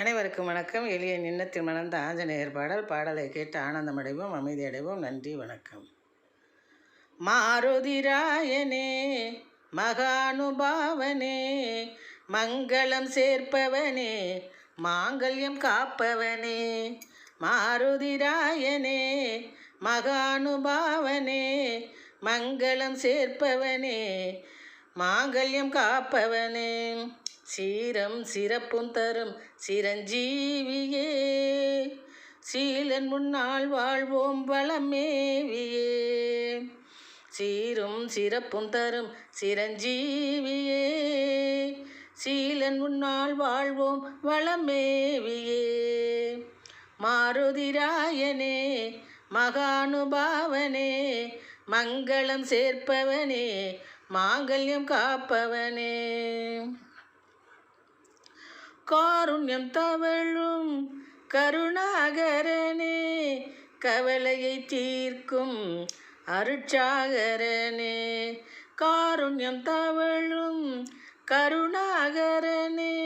அனைவருக்கும் வணக்கம். எளிய நின்னத்தில் மணந்த ஆஞ்சநேயர் பாடலை கேட்டு ஆனந்தமடைவோம், அமைதியடைவோம். நன்றி, வணக்கம். மாருதிராயனே மகானுபாவனே, மங்களம் சேர்ப்பவனே, மாங்கல்யம் காப்பவனே. மாருதிராயனே மகானுபாவனே, மங்களம் சேர்ப்பவனே, மாங்கல்யம் காப்பவனே. சீரம் சிறப்பும் தரும் சிரஞ்சீவியே, சீலன் முன்னால் வாழ்வோம் வளமேவியே. சீரும் சிறப்பும் தரும் சிரஞ்சீவியே, சீலன் முன்னால் வாழ்வோம் வளமேவியே. மாருதிராயனே மகானுபாவனே, மங்களம் சேர்ப்பவனே, மாங்கல்யம் காப்பவனே. காருண்யம் தவழும் கருணாகரனே, கவலையை தீர்க்கும் அருட்சாகரனே. காருண்யம் தவழும் கருணாகரனே,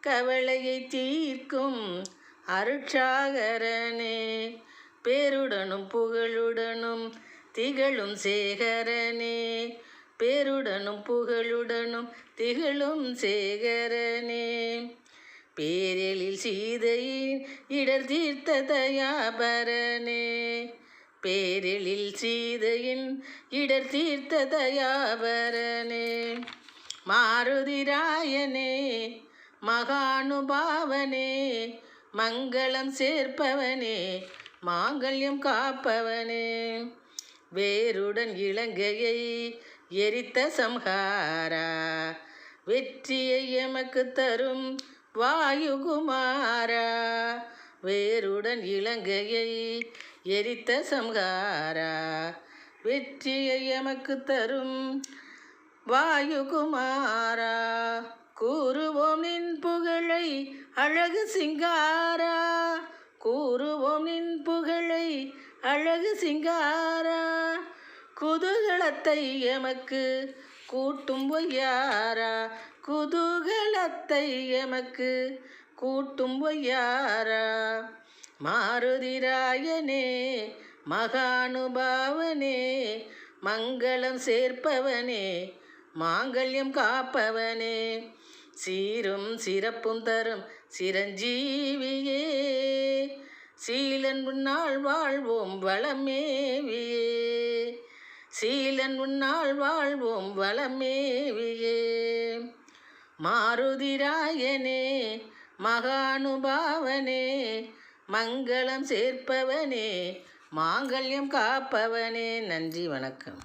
கவலையை தீர்க்கும் அருட்சாகரனே. பேருடனும் புகழுடனும் திகழும் சேகரனே, பேருடனும் புகழுடனும் திகழும் சேகரனே. பேரெழில் சீதையின் இடர் தீர்த்த தயாபரனே, பேரெழில் சீதையின் இடர் தீர்த்த தயாபரனே. மாருதிராயனே மகானுபாவனே, மங்களம் சேர்ப்பவனே, மாங்கல்யம் காப்பவனே. வேருடன் இலங்கையை எரித்த சம்ஹாரா, வெற்றியை எமக்கு தரும் வாயுகுமாரா. வேருடன் இலங்கையை எரித்த சம்ஹாரா, வெற்றியை எமக்கு தரும் வாயுகுமாரா. கூறுவோம் நின் புகழை அழகு சிங்காரா, கூறுவோம் நின் புகழை அழகு சிங்காரா. குதூகலத்தை எமக்கு கூட்டும் பொய்யாரா, குதூகலத்தை எமக்கு கூட்டும் பொய்யாரா. மாருதிராயனே மகானுபாவனே, மங்களம் சேர்ப்பவனே, மாங்கல்யம் காப்பவனே. சீரும் சிறப்பும் தரும் சிரஞ்சீவியே, சீலன் முன்னால் வாழ்வோம் வளமேவியே. சீலன் முன்னால் வாழ்வோம் வளமேவியே. மாருதிராயனே மகானுபாவனே, மங்களம் சேர்ப்பவனே, மாங்கல்யம் காப்பவனே. நன்றி, வணக்கம்.